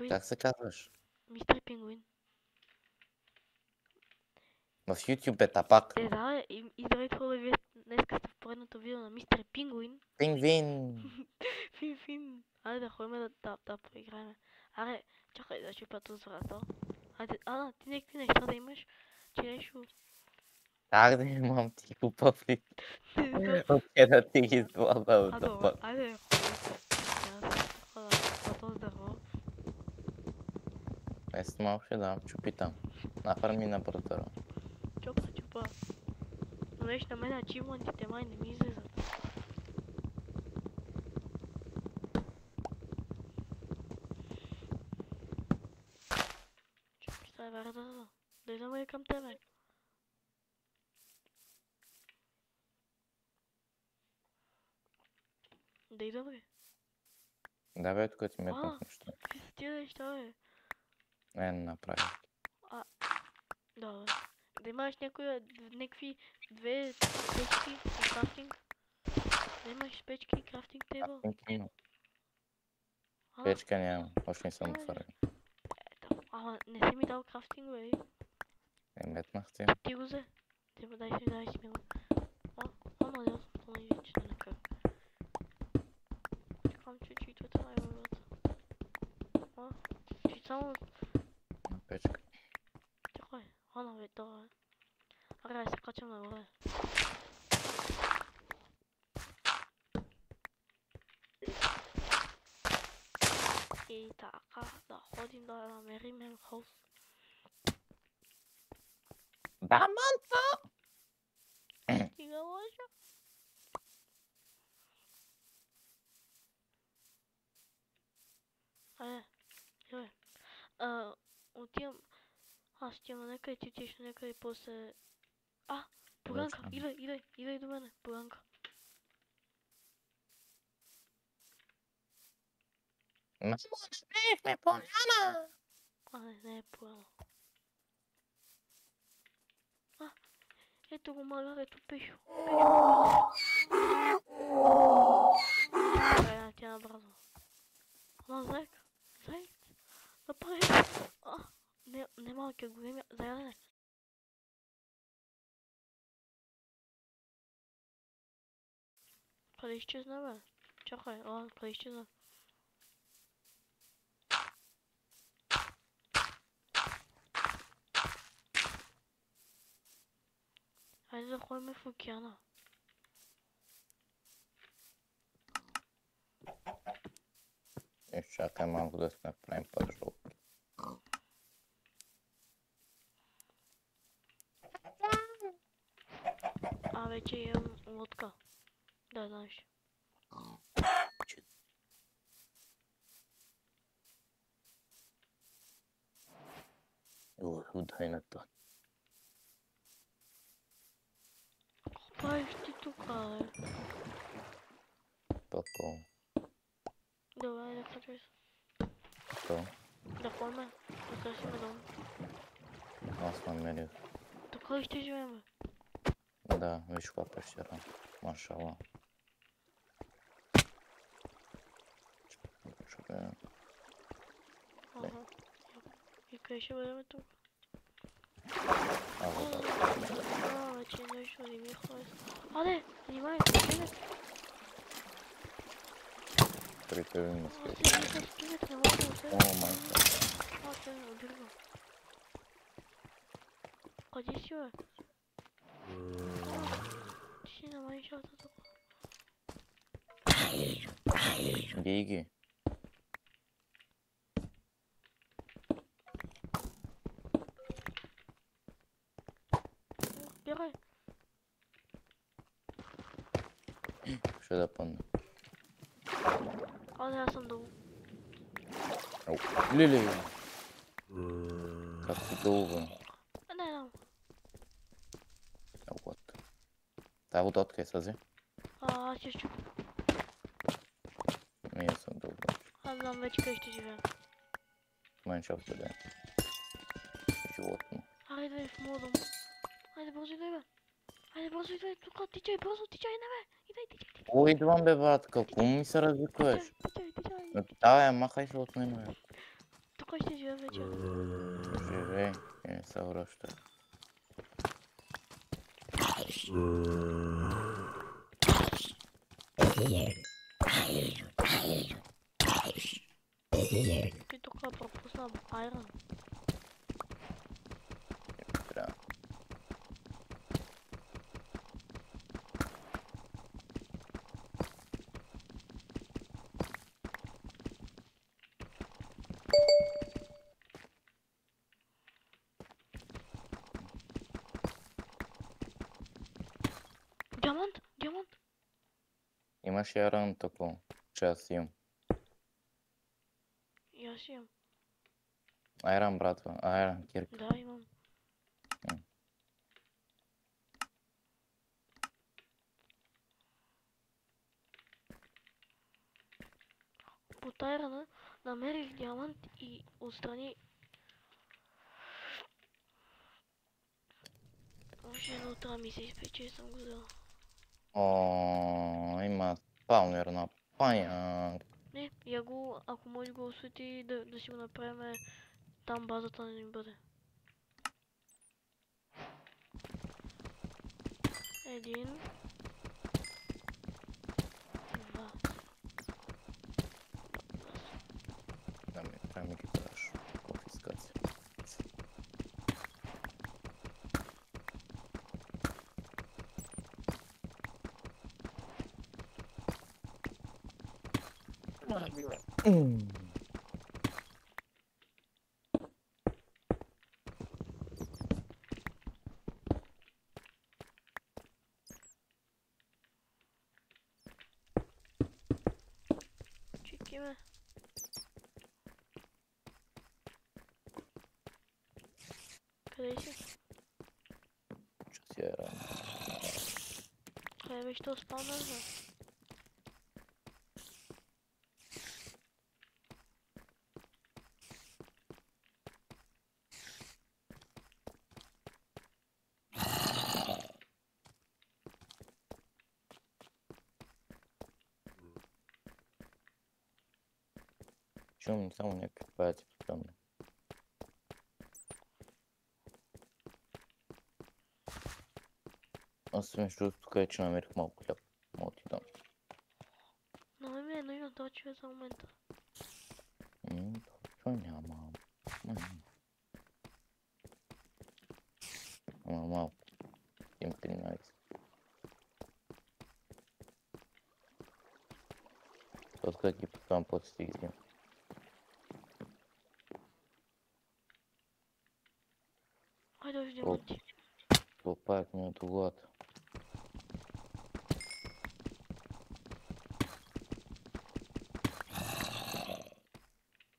Как се казваш? Мистер Пингвин. В YouTube е тапак. Да, и здравейте хора, вие днес сте в поредното видео на Мистер Пингвин. Пингвин! Фин. Айде да ходим да поиграем. Аре, чакай да чупя този врател. Айде, ти някакви неща да имаш, че нещо... Как да имам ти глупави? Откъде да ти ги излага от тапак? Айде, хода на този дърво. Аз малко ще дам, чупи там. Нахърми на братъра. Чупа. Но нещо на мен ачивментите май не ми излизат. Чакай, е вратата. Да идвам и към тебе. Да идвам ли? Да бе, тук ти метнах неща. Какви са тия неща, бе? Не направи. Да, бе. Да имаш някакви две печки за крафтинг. Да имаш печки и крафтинг тейбъл. Печка нямам, още не съм отварен. Ето, ама не си ми дал крафтинг, бе. Метнах ти. Ти го взе. Ти го дай си ми го. Надял съм то не вече на кръг. Чакам, че читвате най-вървата. Че само... На печка. Чакай, бе, това е. Аре, се качам нагоре. И така, да ходим да намерим хаус. Да, манца! Стига лъжа. Айде, отивам. Аз отивам някъде, ти отиваш някъде и после... Поганка, идай до мене, поганка. Мамо, не поляна! Не е поляна. Ето го малярето, пешо. Чакай, тя набрано. Заек. Направи. Не малкият, големия. Заядене. Къде изчезна, бе? Чакай, къде изчезна? Хайде да ходим в океана. Чакай малко да се направим патрул. Вече имам лодка. Да, знаеш. Удай на това. Какво правиш ти тука, бе? Пъкъл. Добре, да качвай се. Що? Да ходим. Да търсим дом. Аз намерих. Така ли ще живеем, бе? Да, виж каква пещера. Машала. И къде ще бъдем тук? Вече нещо не ми харесва. Не! Внимай! Прикривим на скелет. Скелет, не мога да се... майка. Те ме обирва. Къде си, бе? Ти си на майншафта тук. Бий ги. Бягай! Ще да пънна. Аз съм долу. Лили! Как си долу, бе? Не. Тая вода откъде слезе? Аз ще щупя. Не съм долу. Аз знам вече къде ще живея. Майншафта да е. Животно. Айде в моя дом. Айде бързо идай, бе. Тук тичай, бързо тичай, не бе. Тичай. О, идвам, бе, брат, какво ми се развикваш? Тичай. Давай, махай се от мен, бе. кой ще живее вече? Живей, не се връща. Ти тук пропусна айрон. Трябва. Диамант! Диамант! Имаш яран тако, че аз имам. И аз имам. Айран, братва, айран, кирка. Да, имам. Под айрона намерих диамант и отстрани. Може едно утра ми се изпече, съм го взел. О, има спаунер на паняк. Не, я го, ако може го освети, да си го направим там базата да ни бъде. Един. Два. Да ми, трябва ми ги даш. Конфискация. Чеки ме. Къде си? Че си айран. Къде беше то спаунер, бе? Чувам само някакви паяци постоянно. Аз между другото тук е, че намерих малко хляб. Мога ти дам. На мен ми е нужно това човек за момента. Това няма. Ама малко. Им 13. Откъде ги потам после си ги взимам. Хайде още диаманти. Попаят ми от главата.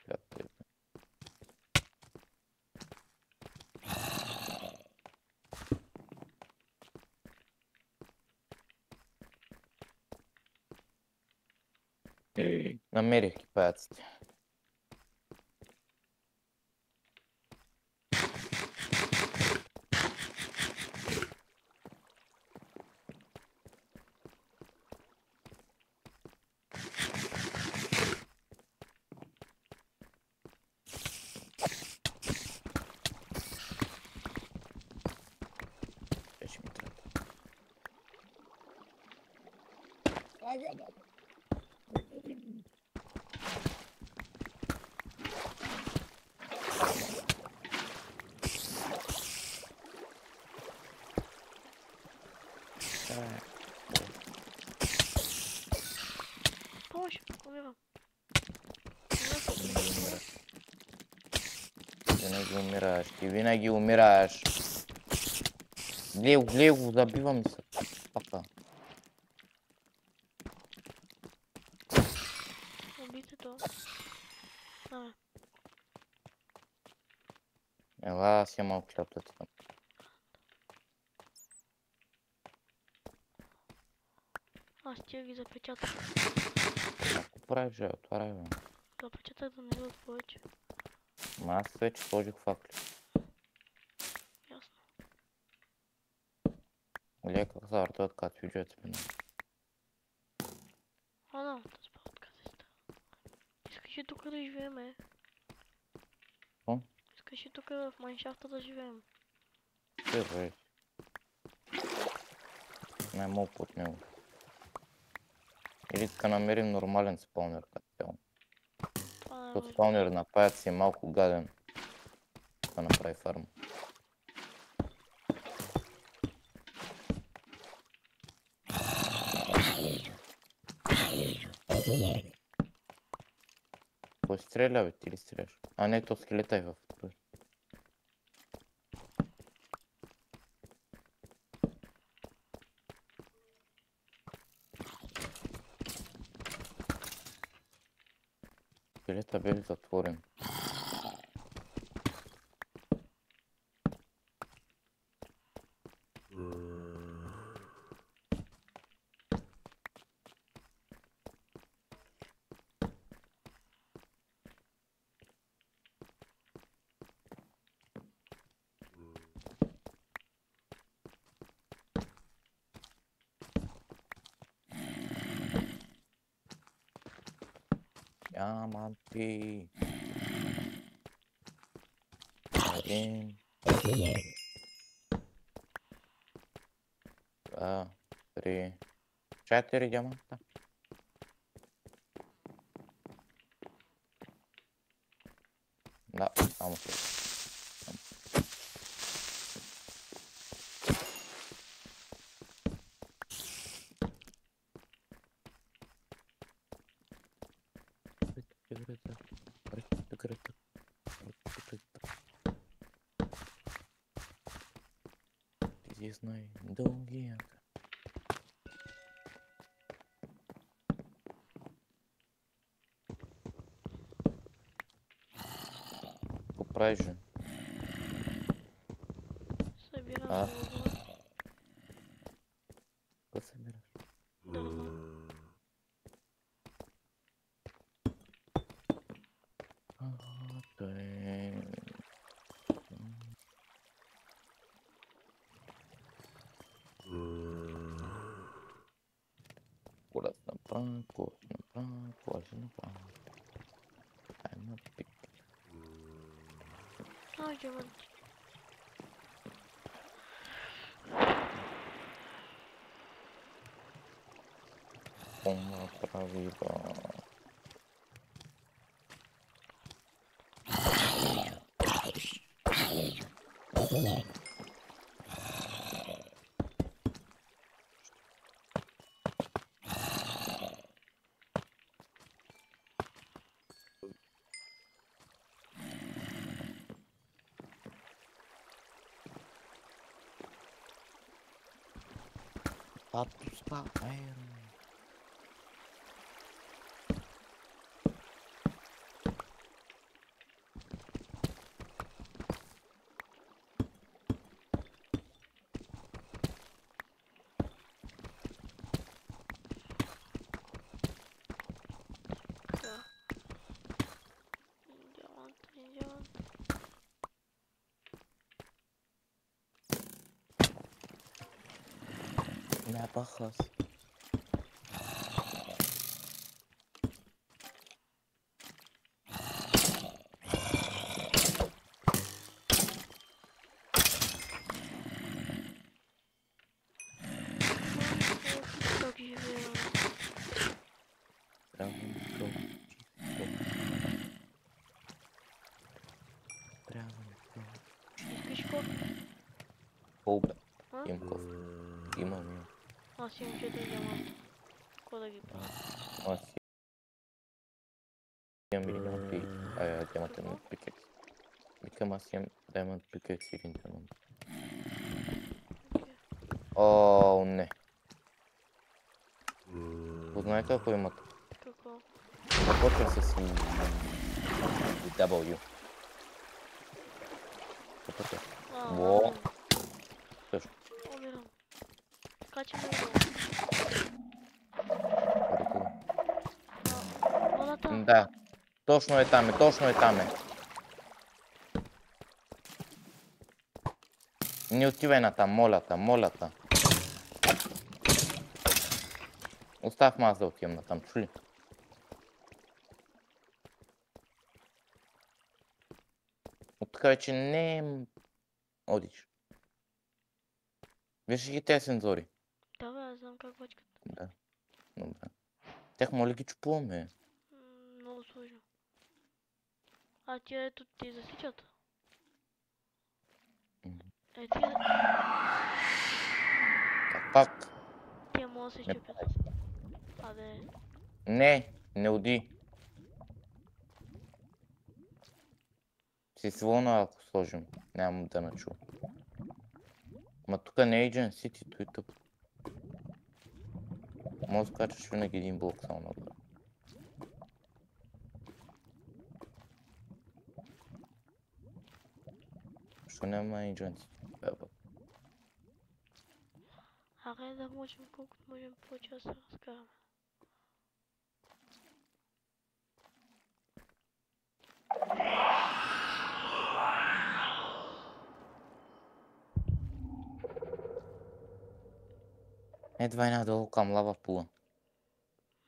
Както е. Намерих ги паяците. Беше ми трябва. Помощ, умирам. Винаги умираш. Ти винаги умираш. Глей го, забивам се. Пака. Убийте то. Давай. Ела, аз я малко хляб да ти дам. Аз тия ги запечатах. Ако правиш, бе, отваряй, бе. Запечатах да не идват повече. Ма аз вече сложих факли. Ясно. Лека завъртат като бюджет спина. А, да, да спа откъде сте. Искаш ли тук да живеем, е? Că și тук в Майншафта да живеем. Ще живееш. Не мога под него. Или да намерим нормален спаунер като цяло. Това не От може. спаунер на паяц е малко гаден да направи фарма. Кой стреля, бе? Ти ли стреляш? А не, то скелета е в той. Скелета бе затворен. Диаманти. Един. Два. Три. 4 диаманта. Да, само се. Ти знай дългията. Какво правиш, бе? Събирам А? дърва. Какво събираш? Дърва. Той... Куда се направя, куда се направя, куда се направя. Айма пик. А, диаманти. Какво направи, ба? Отпуска, айрон. Да. Диамант, диамант. Не бахас. Как живеем? Здравенько, чисто. Здравенько. Искаш кофе? Колбе, А? имам кофе. Имам. Аз имам 4 диаманта. Какво да ги правя? Аз имам диаманти. Диамантен пикекс. Викам, аз имам диамант пикекс и един диамант. О, не. Познай какво имат. Какво? Започва с W. Започва. Во. Също. Умирам. Качаме го. Водата. Да. Точно е там, точно е там. Не отивай на там, моля те. Оставь ме аз да отивам на там, чули? От тук вече не е... Одиш. Виж ги тези сензори. Да, бе, аз знам как бачкат. Да. Добре. Тях моля ги чупуваме. Много сложно. А тия ето ти засичат. Е, тия... Пак. Тия могат да се Не щупят. Абе, Не оди. Си свълна, ако сложим. Нямам да начу. Ма тука не е Agent City, той тъп. Може да скачаш винаги един блок само нагоре. Защо няма Agent City? Беба. аре да можем колкото можем повече да се разкараме. Едва и надолу към лава пула.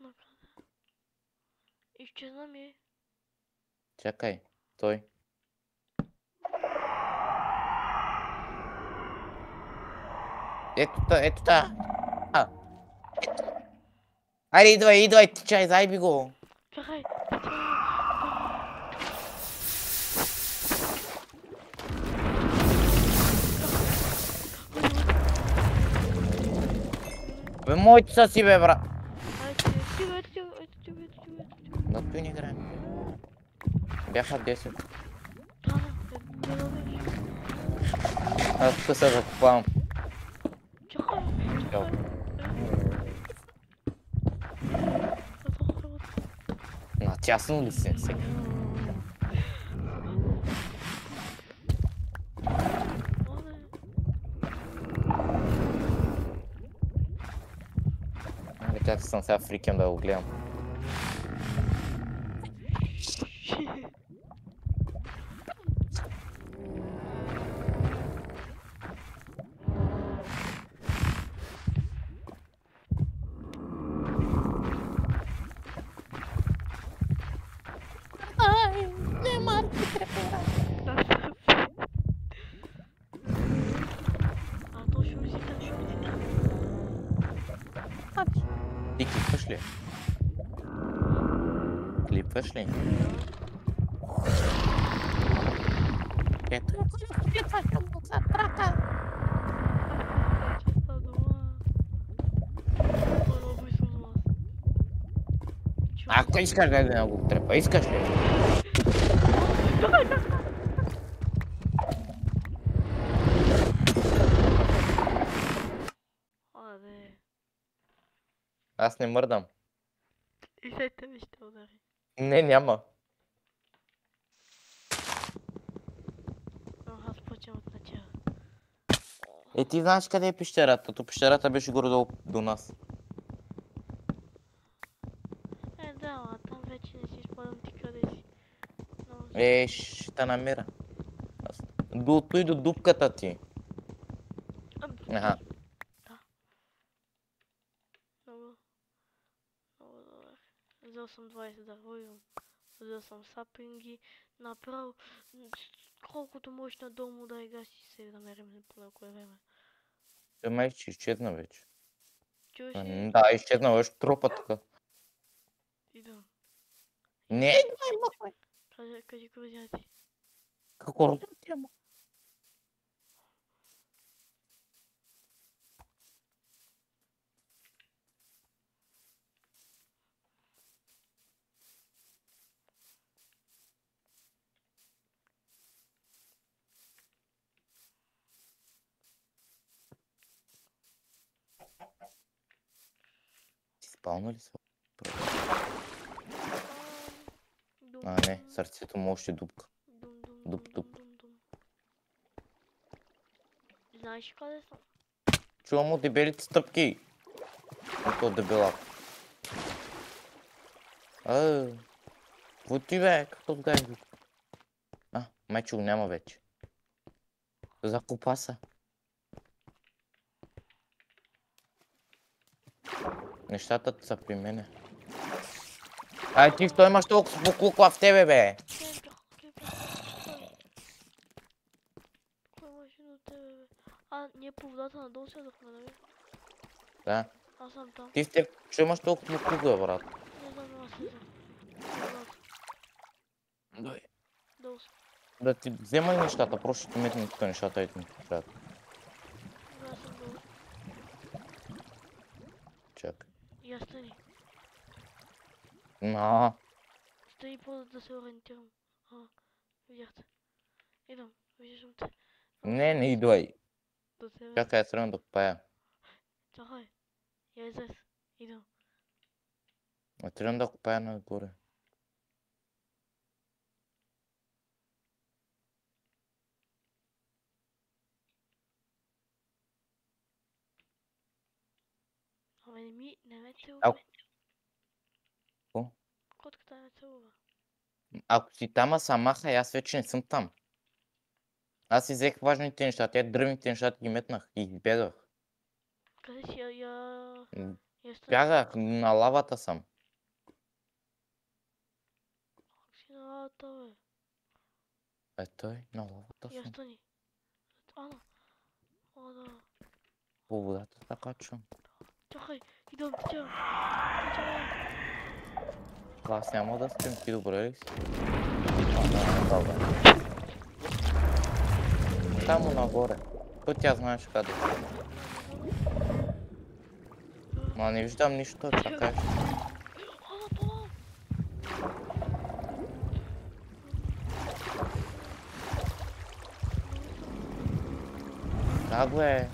Накъде? Изчезна ми. Чакай, той. Ето та. Айде, идвай, тичай, зайби го. Чакай, Бе, моите са си, бе, брат. ето ти. Да, той не играем. Бяха 10. Аз тук се закупавам. Чакай. Натясно ли си сега? Чакай съм сега фрикем да го гледам. Ти клипваш ли? Клипваш ли? Ето клипваш му за трака. Ако искаш да го трепа, искаш ли? Аз не мърдам. И след тебе ще удари. Не, няма. Аз почвам от начало. Ти знаеш къде е пещерата? То пещерата беше горе-долу до нас. Да, а там вече не си спомням ти къде си. Ще те намеря. До той до дупката ти. Аха. Да. Много добре. Взел съм 20 дърво, взел съм сапинги. Направо колкото можеш надолу да гаси се да намерим по някое време. Той май ще изчезна вече. Чуваш ли? Да, изчезна вече тропа така. Идам. Не, махай. Кажи крузяти. Какво родите, ама? Ти спална ли са? Не, сърцето му още дупка. Дуп. Знаеш къде съм? Чувам му дебелите стъпки. Ето дебела. Какво ти бе? Какво сгай го? Майче го няма вече. Закопа са. Нещата са при мене. Ти що имаш толкова буклук в тебе, бе? Ние по водата надолу сядахме, нали? Да. Аз съм там. Ти сте, че имаш толкова куга, брат. Не знам, аз слизам. Водата. Дай. Долу съм. Да ти вземай нещата, просто ще ти метнем тук нещата и ти ми трябва. Аз съм долу. Чакай. И аз стани. На. Стани да се ориентирам. Видяхте. Идвам. Виждам те. Не идвай. До тебе. Чакай, аз трябва да копая. Чакай. Я излез. Идвам. Трябва да копая нагоре. Абе не ме целува. Ау. Какво? Котката не ме целува. Ако си там, са махай, аз вече не съм там. Аз си взех важните неща, тя дръвните неща ги метнах и бягах. Къде си? Я стани. Бягах, на лавата съм. Как си на лавата, бе? Той, на лавата Я съм. стани. Ана. О, да. По водата така чум. Чакай. Идвам, тичам. Тичам. Аз няма да спим, ти добре ли си? Добре. Там нагоре. Тя знаеш къде. Ма не виждам нищо, чакай. Ана, Как бе?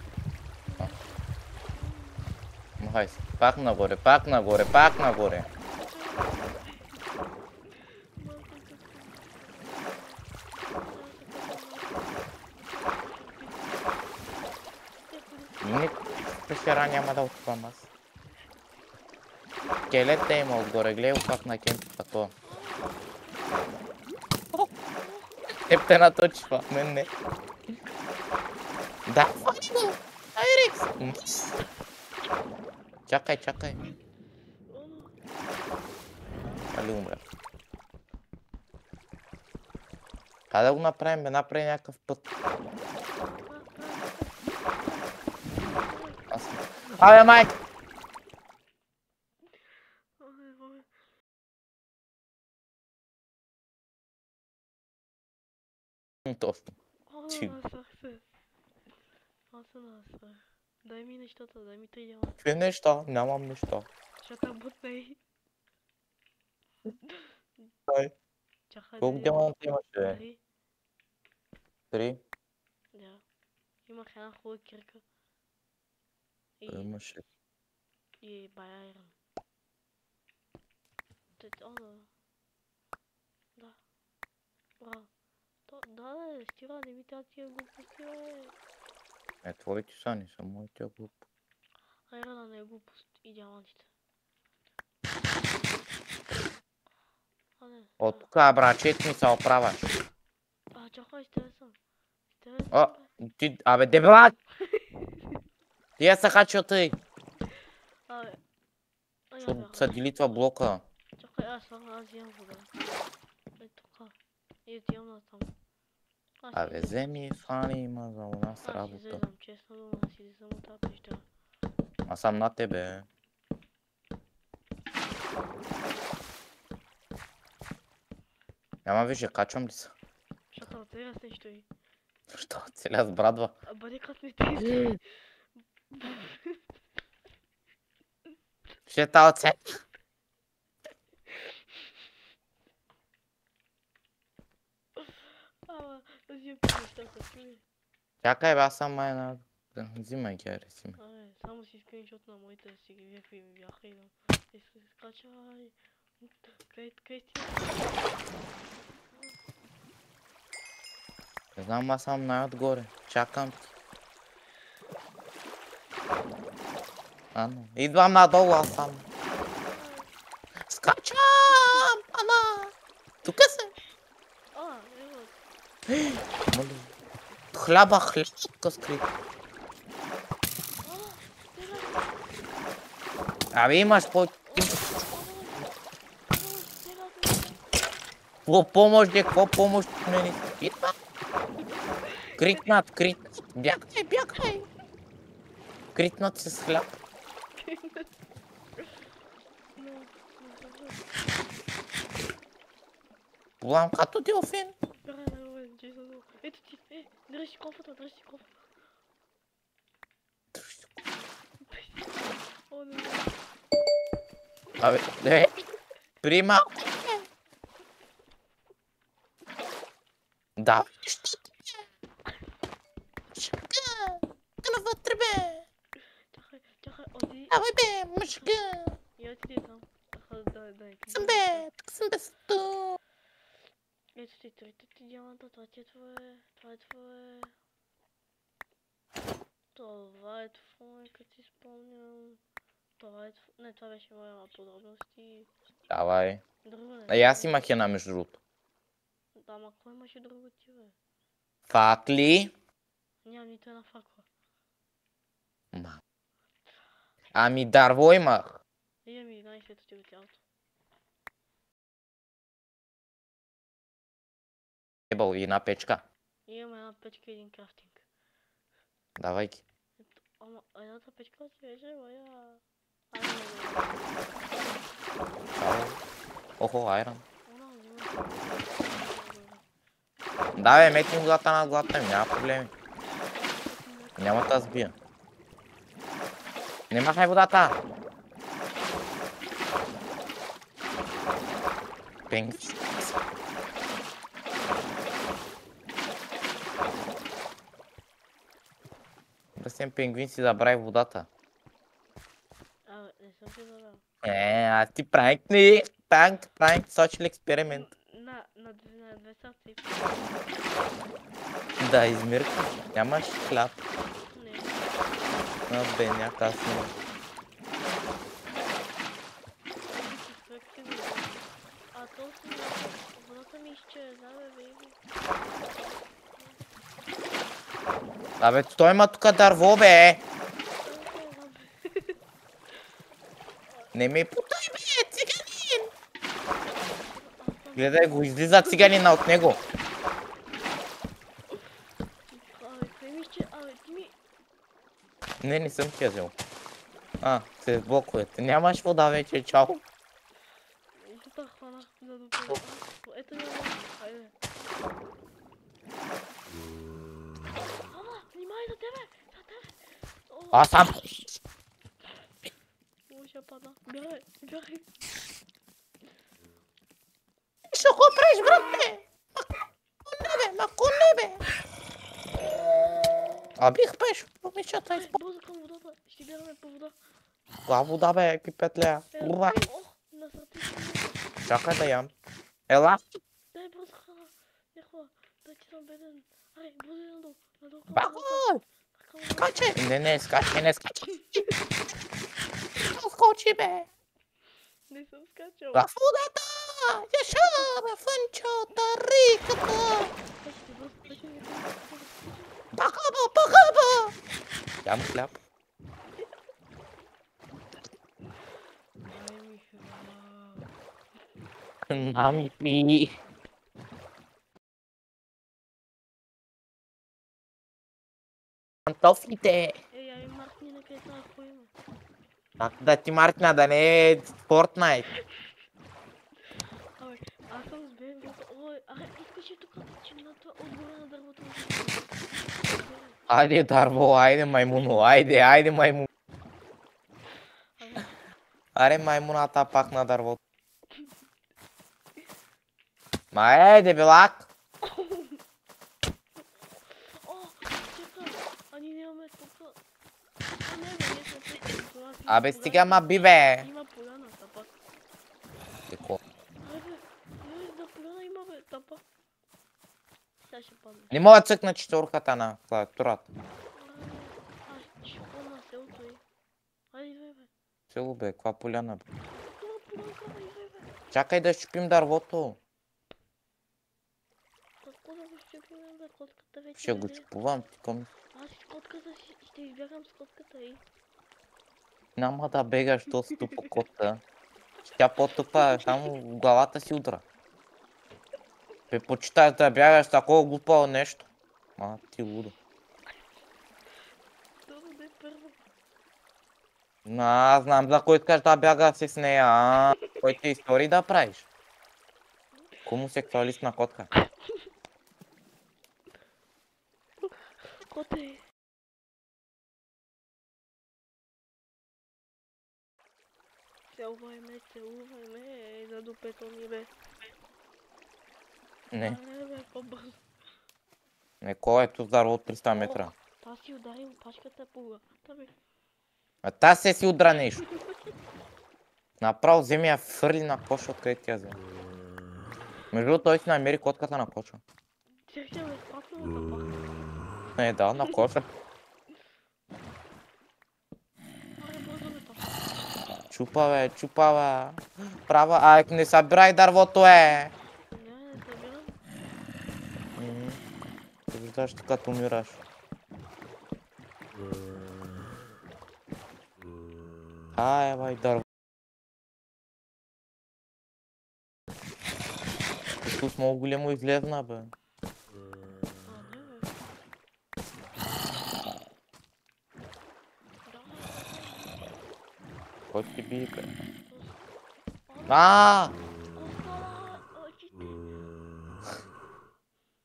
Махай се. Пак нагоре, пак нагоре, пак нагоре. Пещера няма да отивам аз. Скелета има отгоре, гледай как на кемпи такова. Теб те наточва, мен не. Да, фани го! Айрекс! Чакай. Али умря. Къде да го направим? Бе, направи някакъв път. Абе, майка! Точно. Чиг. Дай ми нещата, дай ми 3 диаманта. Какви неща? Нямам неща. Защото бутней. Дай. Чакай, Колко диаманта имаше? 3. 3. Да. Имах една хубава кирка. Имаше. И байайран. Да. Браво. Да, стира, не ми тя тия глупости, бе. Твоите са, не са моите глупо. Айрана не е глупост и диамантите. От тук, брачет ми се оправяш. Чакай, с тебе съм. Ти, абе, дебелак! Ти я са хачил тъй. Защото са делитва блока. Чакай, аз взимам вода. Тук. И отивам на там. Абе, вземи фани, има за у нас работа. Аз си излизам, честно дума, аз си излизам от тази пещера. Аз съм на тебе. Няма вижда, качвам ли са? Защото оцеля с нещо и... Що целя с брадва? Бъде като ми тежи. Ще та оцеля. Взимам нещата, чули. Чакай, бе, аз съм една... Взимай ги, аре, взимай. Само си скриншот на моите си ги бяха и бяха и да... И се скачай. Къде ти? Не знам, аз съм най-отгоре. Чакам ти. Идвам надолу, аз съм. Скачам! Ана! Тука се. Ево. Хляба, тука скри. Абе, имаш по... Какво помощ, какво помощ? Идва. Крикнат. Бягай. Критнат се с хляб. Плам като делфин. Ето ти, дръж си кофата, дръж си кофата. О, не. Абе, прима. Да, нищо. Мъжка, навътре бе. Чакай, оди. Давай бе, мъжка. Я отиде там. Дай. Съм бе, тук съм бе сто. Ето ти, трите ти диаманта, това ти е твое, това е твое. Това е твое, като си спомням. Това е твое, не, това беше моя подробности. Давай. Друго не. А и аз имах една между другото. Да, ама кой имаше друго ти, бе? Факли. Нямам нито една факла. Ма. Ами дърво имах. Имам 11 ето ти го цялото. Ебал и една печка. Имам една печка и един крафтинг. Давай ги. Ама едната печка ти беше, моя... Охо, айрон. Она, взимам. Да бе, метни глата на глата ми, няма проблеми. Няма да сбия. Не махай водата! Пенгвин. Бръсен пенгвин си забрави водата. Абе, не съм се забрал. Аз ти пранкни. Пранк, social експеримент. На две сърца и Да, измирка. Нямаш хляб. не. Бе, някак си. А то си водата ми изчезна, бе, бейби. Абе, той има тук дърво, бе. Не ми путай, бе, циганин. Гледай го, излиза циганина от него. Абе, кой ми изчезна? Абе, ти ми... Не съм ти я взел. След блоковете. Нямаш вода вече, чао. Ето та хванах за допълно. Ето ми хайде. Ама, внимай за тебе! За тебе! Аз сам. Ще пада. Бягай. Ще го правиш, брате? Макуне, бе. Бих пеш, момичета изпълня. Бързо към водата. Ще бягаме по вода. Каква вода, бе, пипетлея. Урвай. На сърце. Чакай да ям. Ела. Дай бързо храна. Яхва. Дай ти съм беден. Ай, бързо надолу. Надолу към Бако! водата. Скачай! Не скачай. Скочи, бе. Не съм скачал. В водата! Яшава, фънчота, риката! Бахаба! Ям хляб. Ай, ми Нами пи. Пантофите. Ей, ай, маркни на къде това кой има. Как да ти маркна, да не е Fortnite? Абе, аз съм с бебе. Ой, искаш и тук чината отгоре на дървото. Айде, дърво, айде, маймуно, айде, маймун. Аре, маймуната пак на дървото. Дебилак! О, чакай, ние нямаме тук. Абе, стига ма би, бе! Има поляна, тапак. Деко? Да, поляна има, бе, тапак. Сега ще падне. Не мога да цъкна четвърката на клавиатурата. Ще падна на селото и. Айде, идвай, бе. Село, бе, каква поляна, бе? Това полянка, бе, идвай, бе. Чакай да щупим дървото. Какво да го щупим, бе, котката вече. Ще го чупувам, ти коми. Аз с котката ще избягам с котката и. Няма да бегаш до ступа кота. Тя по-тъпа, само в главата си удра. Предпочиташ да бягаш такова глупаво нещо. Ти лудо. Това да е първо. Аз знам за кой искаш да бяга си с нея. Кой ти истории да правиш? Хомосексуалистна котка. Коте. Целувай ме, за дупето ми бе. Не, Аре бе, по-бързо. не, кой е тут здраво от 300 метра? Та си ударил пачката по главата бе. А та се си удра нещо. Направо вземи я фърли на коша, откъде тя взема. Между другото, той си намери котката на коша. Чех ще ме спасна да запахна. Не, да, на коша. Аре бързо бе, пачка. Чупа бе. Права, ай, не събирай дървото Не събирам. Ти виждаш ти като умираш. Ай, бай, дърво. Тут много големо излезна, бе. А, не бе. Давай. Кой ти бие, бе? Аре, А! остана очите.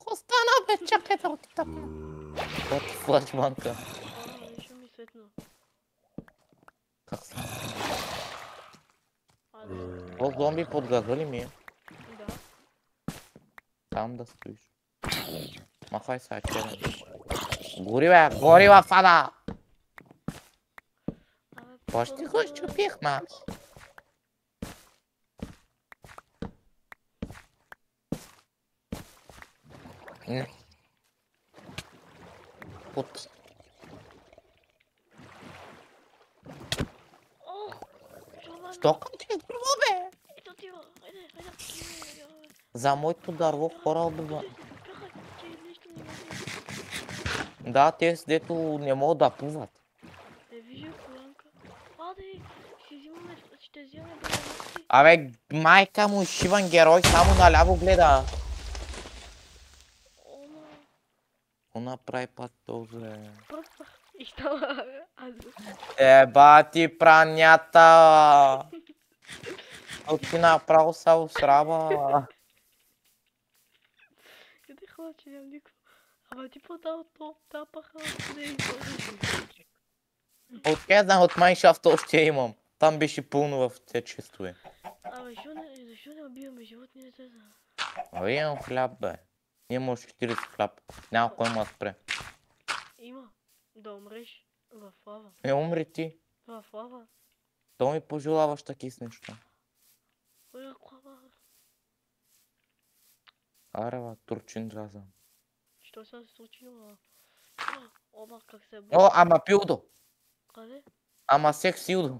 Остана, бе, чакай да отида. What the flash, манка. Нещо ми светна. Как са? Аде. О, зомби под газа ли ми е? Да. Там да стоиш. Махай сега, черен. Гори, бе, гори, бе, фада! Абе, Почти го щупих, ма. Не. Пут. О! Чуваме. Що към ти е дърво, бе? Ето ти, айде. За моето дърво хора отдава. Бяха, че нещо не ме. Да, те с дето не могат да плуват. Вижда коянка. Аде, ще вземем баланси. Абе, майка му, шиван герой, само наляво гледа. Оно. Какво направи път този? Просто. И става. Аз. Еба ти пранята! От ти направо са срава. Къде хора, че нямам никакво. Ама ти по-дал топ тапаха. Не изложиш. Откъде знам, от Майншафт още имам. Там беше пълно в те честове. Абе, защо не убиваме животни, не се знае. Абе, имам хляб, бе. Имам още 40 хляб. Няма кой ма спре. Има. Да умреш в лава. Не умри ти. В лава. То ми пожелаваш таки с нещо. Кой е лава? Аре, бе, турчин жаза. Що се случило? Оба, как се О, ама пилдо. Къде? Ама сексилдо.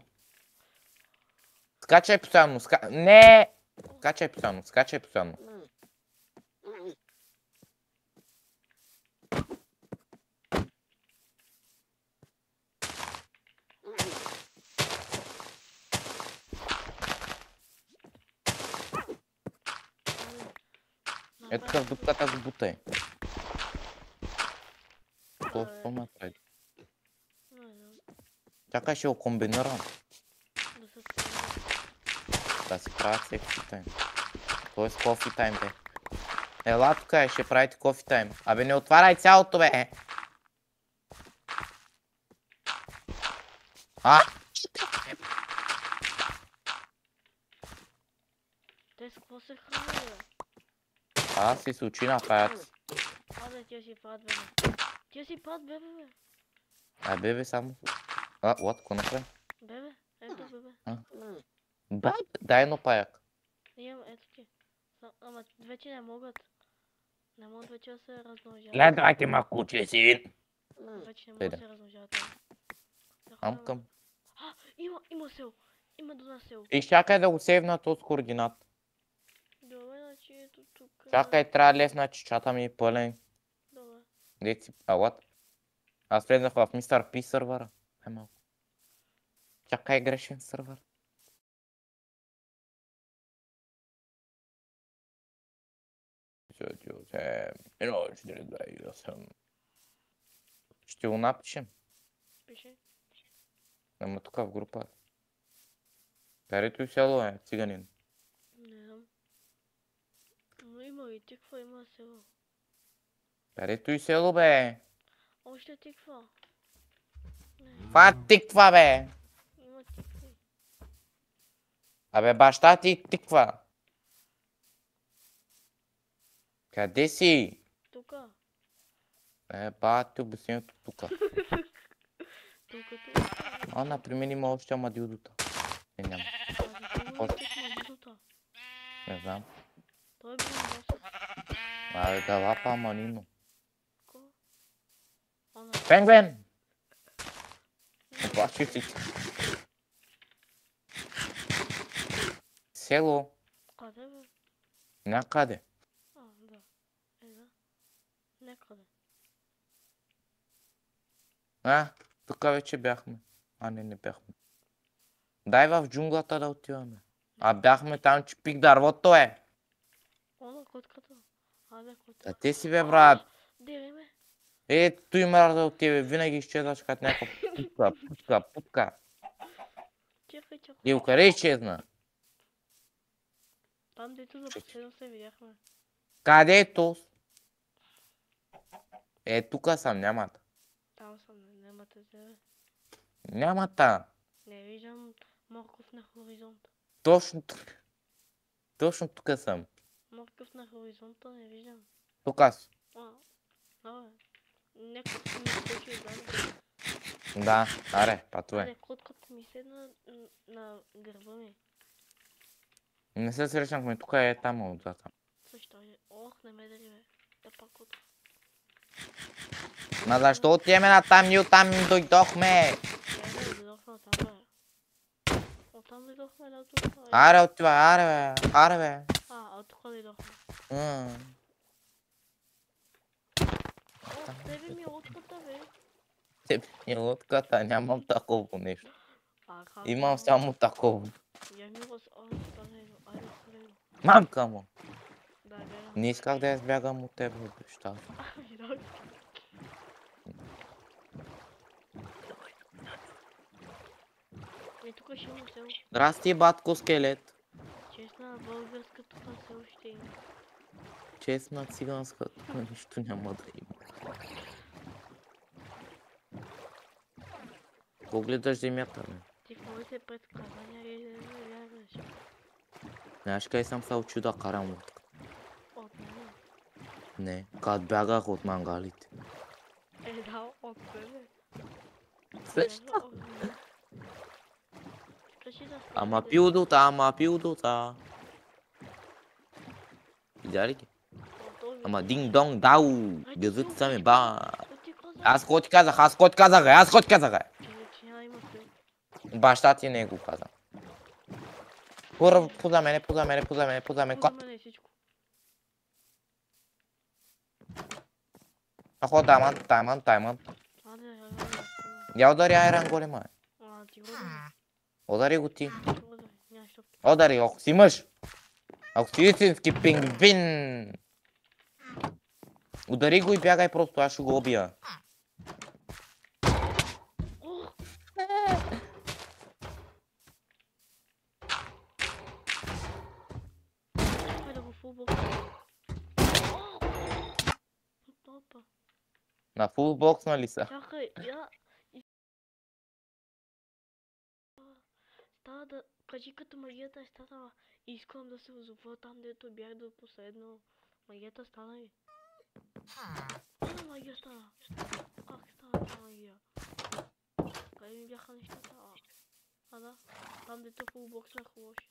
Скачай постоянно, Не! Скачай постоянно, скачай постоянно. Ето в дупката го бутай. Какво направи? Не знам. Чакай, ще го комбинирам. Да се Да си правят секси тайм. Тоест кофи тайм, бе. Ела тук ще правите кофи тайм. Абе, не отваряй цялото, бе. А! Те с какво се храни, бе? Аз си се учи на паяц. Аде, тия си правят бебе. Тия си правят бебе, бе. А, бебе само. А, what, какво направи? Бебе, ето бебе. Бе, дай едно паяк. Имам, ето ти. Ама вече не могат. Не могат вече да се размножават. Гледайте ма, куче си. Вече не могат да се размножават. Ам към. Има сел. Има до нас сел. И чакай да го сейвна този координат. Добре, значи ето тук. Чакай, трябва да лесна, че чата ми е пълен. Добре. Дет си, а, what? Аз влезнах в Mr. P сървъра. Хай малко. Чакай, грешен сървър. Ще го напишем. Пише. Ама тук в група. Където и село е, циганин. Не знам. Но има и тиква, има село. Където и село, бе. Още тиква. Не, Това тиква, бе. има тикви. Абе, баща ти тиква. Къде си? Тука. Бати обяснението тука. Тука. Например, има още амадилдота. Няма. Не знам. Той е бил носа. Абе, да лапа аманину. Ко? Ана. Пенгвен! Оплаши си. Село. Къде бе? Някъде. Да. Да. Некъде. Тук вече бяхме. Не бяхме. Дай в джунглата да отиваме. Бяхме там, че пик дървото е. Она котката. А те си бе, брат. Дели ме. Ето и мраза от тебе. Винаги изчезваш като някаква путка. Чакай. И къде изчезна? Там дето за последно се видяхме. Къде е то? Тука съм, нямата. Там съм, нямате тебе. Нямата. Не виждам морков на хоризонта. Точно тук съм. Морков на хоризонта не виждам. Тук аз. Някой ми скочи отзаде. Да, аре, пътувай. Котката ми седна на гърба ми. Не се срещнахме, тук е там отзад. Също е. Не ме дали бе. Да пак котка. Ма защо отиваме на там, ние оттам дойдохме? Дойдохме оттам бе. Оттам дойдохме на тук. Аре, отивай, аре бе. От тук дойдохме. Тебе ми е лодката бе. Тебе ми е лодката, нямам такова нещо. Как? Имам само такова. Я ми го айде спрей. Мамка му. Да, бягам. Не исках да избягам от тебе, беща. Тук ще има село. Здрасти, батко скелет. Честна българска тук село ще има. Честна циганска, тук нищо няма да има. Погледаш земята, бе. Ти в моите предсказания ли вярваш? Знаеш къде съм се учил да карам лодка? От мене. Не, като бягах от мангалите. Да, от мене. Също. Кажи да Ама пилдота. Видя ли ги? Ама динг-донг, дау! Гъзът са ме ба! Аз какво ти казах? Баща ти не го каза. Поза мене. Поза мене всичко. Ахо, тайман. Я удари айран голема. Ти го удари. Удари го ти. Нямаш топки. Удари, ако си мъж. Ако си истински пингвин. Удари го и бягай просто, аз ще го убия. Чакай да го фулбокс. На фулбокс, нали са? Чакай, я... Става да... Кажи като магията е станала. Искам да се озова там, дето бях до последно. Магията стана ли? Магия стана. Как стана тази магия? Къде ми бяха нещата? Да. Там дето фулбокснах лоши.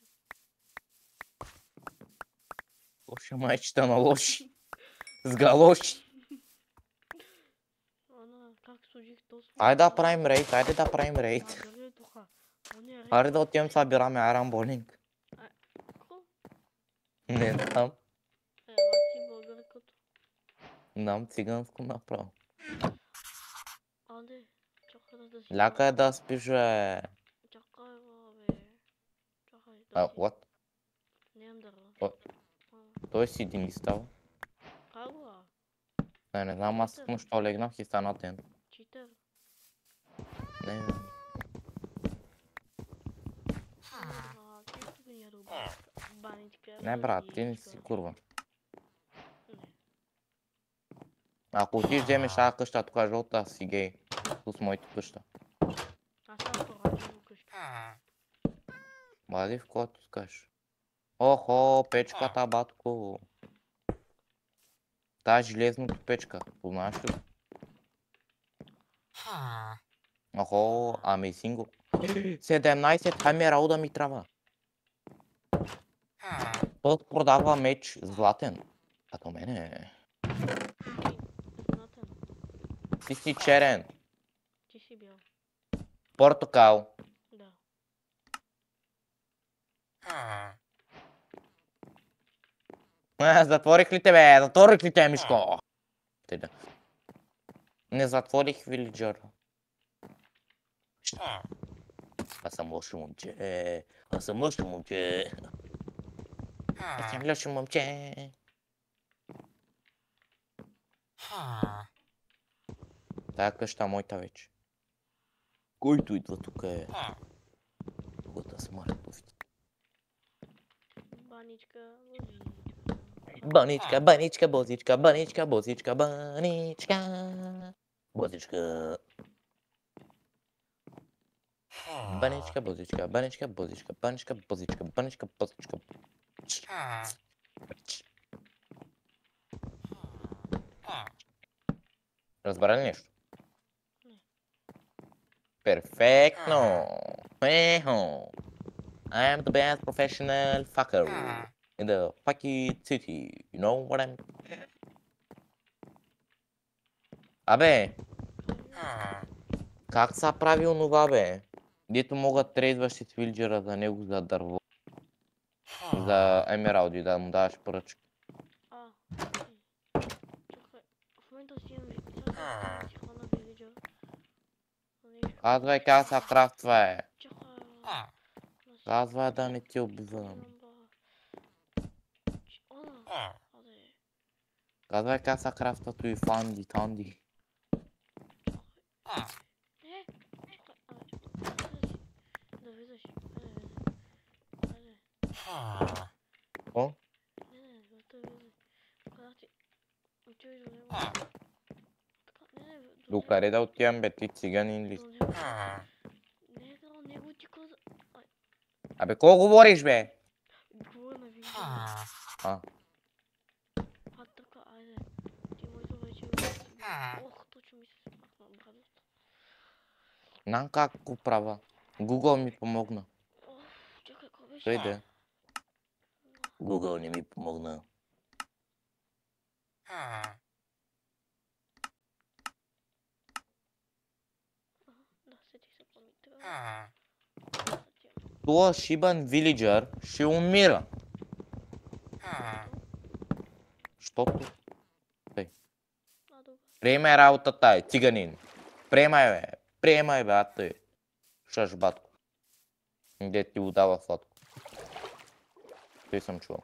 Лоша майчета на лоши. С галоши. Как служих толкова? Айде да правим рейд. Айде да отидем събираме Iron Bowling. Не знам. Ти българкото. Дам циганско направо. Аде, чакай да си... Ляка е да спиш, бе. Чакай, бе. Чакай да си... What? Нямам дърва. Той си един ли става? Как го? Не знам, аз защо легнах и стана ден. Читър. Не, Не, брат, ти не си курва. Не. Ако ти вземеш тази къща, тук жълта, си гей. С моята къща. Аз съм поръчал къща. Бади в който скаш. Охо, печката, батко. Та железното печка, познаваш ли? Охо, ами синго. 17 хамера ми трябва. Той продава меч златен. Като мене. Знатен. Ти си черен. Ти си бял. Портокал. Да. Затворих ли тебе? Затворих ли те, Мишко? Теда. Не затворих вилиджър. Аз съм лошо момче. Аз съм лошо момче. Аз съм лошо момче. Тая къща моята вече. Който идва тук е... Другата смъртовица. Баничка, Баничка, баничка, бозичка, баничка, бозичка, баничка. Бозичка. Баничка, бозичка, баничка, бозичка, баничка, бозичка, баничка, бозичка. Разбра ли нещо? Не. Перфектно. Ехо. I am the best professional fucker in the fucking city. You know what I'm... Абе, как са прави онова, бе? Дето могат трейдващи вилджера за него за дърво. За емералди, да му даваш поръчки. Чакай, в момента си имам си хвана вилиджа. Казвай как са крафтва, е. Чакай. Казвай да не ти убивам. Казвай как са крафтвато и фанди, танди. Не, да влизаш. О? Не, казах ти, отиваш до него. Докъде да отивам, бе, ти циганин ли? Не, до него ти каза. Абе, кого говориш, бе? Говоря на видео. Така, айде. Ти моето вече ох, точно ми се смахна брадата. Знам как го правя. Google ми помогна. Чакай, какво беше? Той да. Google не ми помогна. Да, сетих се по ми трябва. Това шибан вилиджър ще умира. Щото? Приемай работата, е, циганин. Приемай, бе. Приемай, бе, а тъй. Шаш, батко. Де ти удава сладко. Той съм чувал.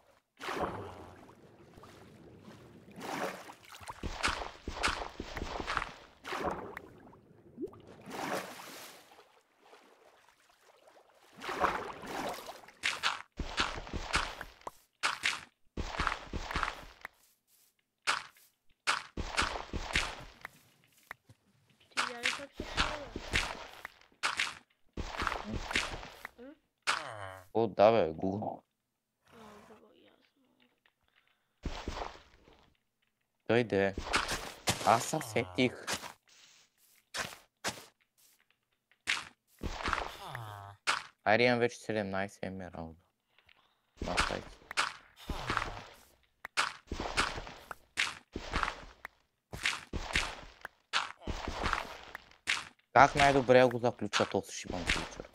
О, да, бе, Google. Той де. Аз се сетих. Айде имам вече 17 емералда. На сайт. Как най-добре го заключа този шибан фьючер?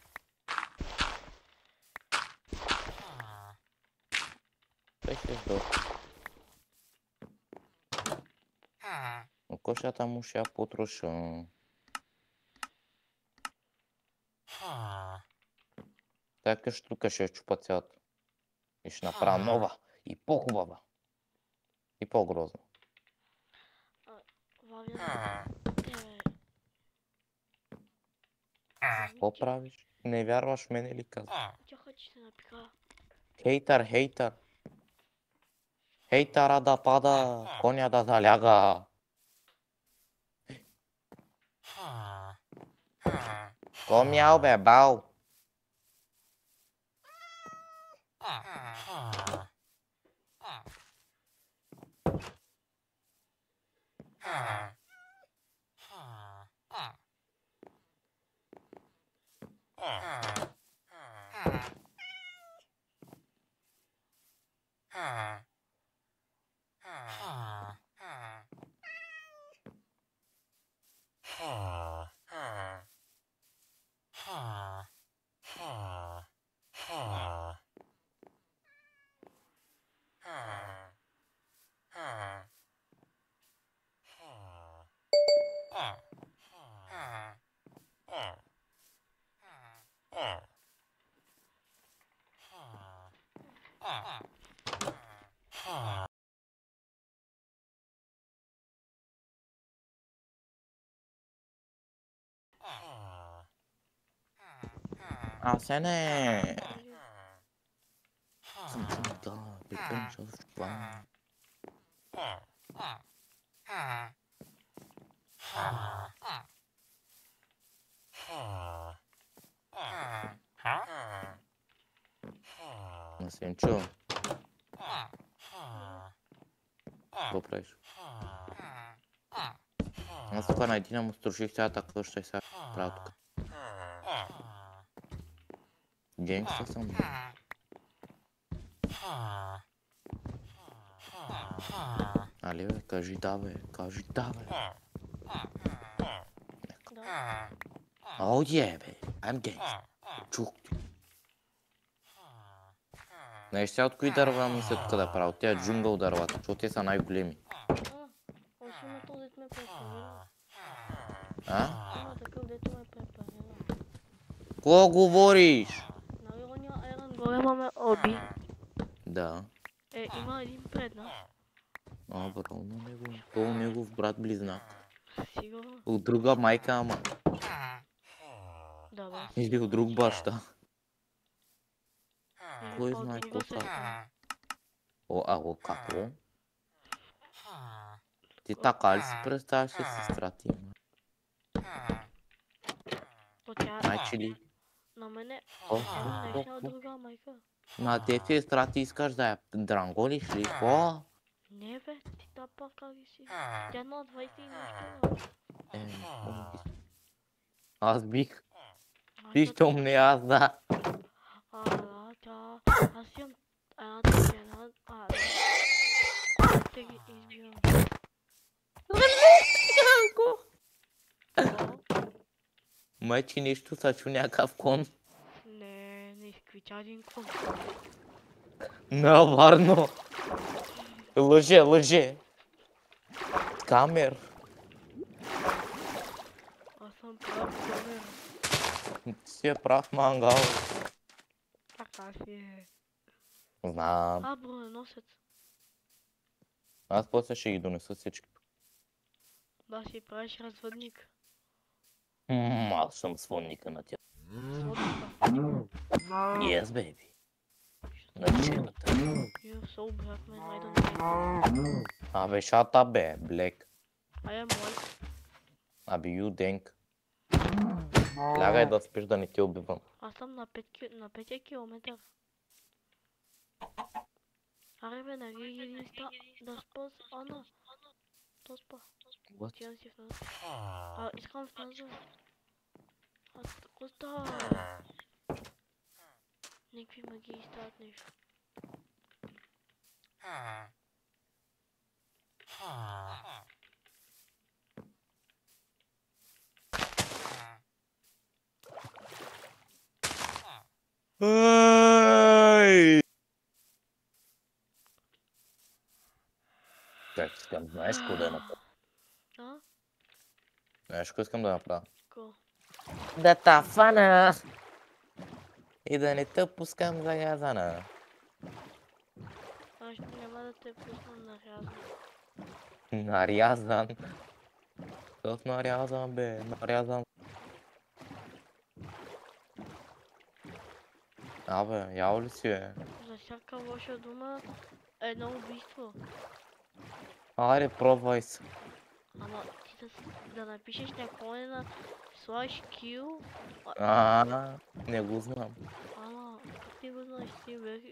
Той ще сдохне. Но кошата му ще я потроша. Тая къща тук ще я чупа цялата. И ще направя нова. И по-хубава. И по-грозна. Какво правиш? Не вярваш в мене ли казваш? Чакай, че се напика. Хейтър, хейтър. Хейтара да пада, коня да заляга. Ко мяу бе, бал? Asene. Da, bekleyin çalıştık lan. Сенчо, какво правиш? Аз тук на един му струших цялата къща и сега правя тук. Генгста съм. Али бе, кажи да бе, кажи да бе. Да. Oh yeah бе, I'm gangsta. Чух ти. Знаеш сега от кои дърва мисля тук да правя? От тия джунгъл дървата, защото те са най-големи. Още има този, дето ме препарира. А? Има такъв, дето ме препарира. Кого говориш? Нали оня Айрон Голема ме оби? Да. Има един пред нас. Браво на него. Това е негов брат близнак. Сигурно? От друга майка, ама. Да бе. Или от друг баща. Или Кой пък знае друга какво сестра. О, какво? Ти така ли си представяш ли сестра ти? То тя Майче ли? на мене О, днешна от друга майка. На те сестра ти искаш да я дранголиш ли? Какво? Не бе, ти тапа как си. Тя на 20 и нещо. Аз бих. Нищо не аз да. Тя... Аз имам една... Те ги избивам. Майче нещо са чу някакъв кон. Не изкрича един кон. Наварно. Лъже. Камер. Аз съм прав камер. Ти си е прав мангал. Така си е. Знам. Броненосец. Аз после ще ги донеса всички. Да си правиш развъдник. Аз съм сводника на тя. Сводника. Yes, baby. На челата. You so black man, I don't like you. Абе, shut up, бе, Блек. I am white. Абе, you denk. Лягай да спиш да не ти убивам. Аз съм на 5 километър. Аре бе, нали един да спа с Ана. То спа. Ти да си в нас. Искам в нас. Какво става? Никакви магии стават нещо. Как искам, знаеш какво да направя? Знаеш какво искам да направя? Ко? Да та фана! И да не те пускам за язана. Аз няма да те пуснам нарязан. Нарязан. Какъв нарязан, бе? Нарязан. Абе, ял ли си, бе? За всяка лоша дума едно убийство. Аре, пробвай се. Ама ти да напишеш наклонена слаш кил. Не го знам. Ама, как ти го знаеш,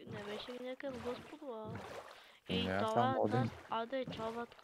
не беше ли някакъв господ, Аз и съм това, моден. аде, чалват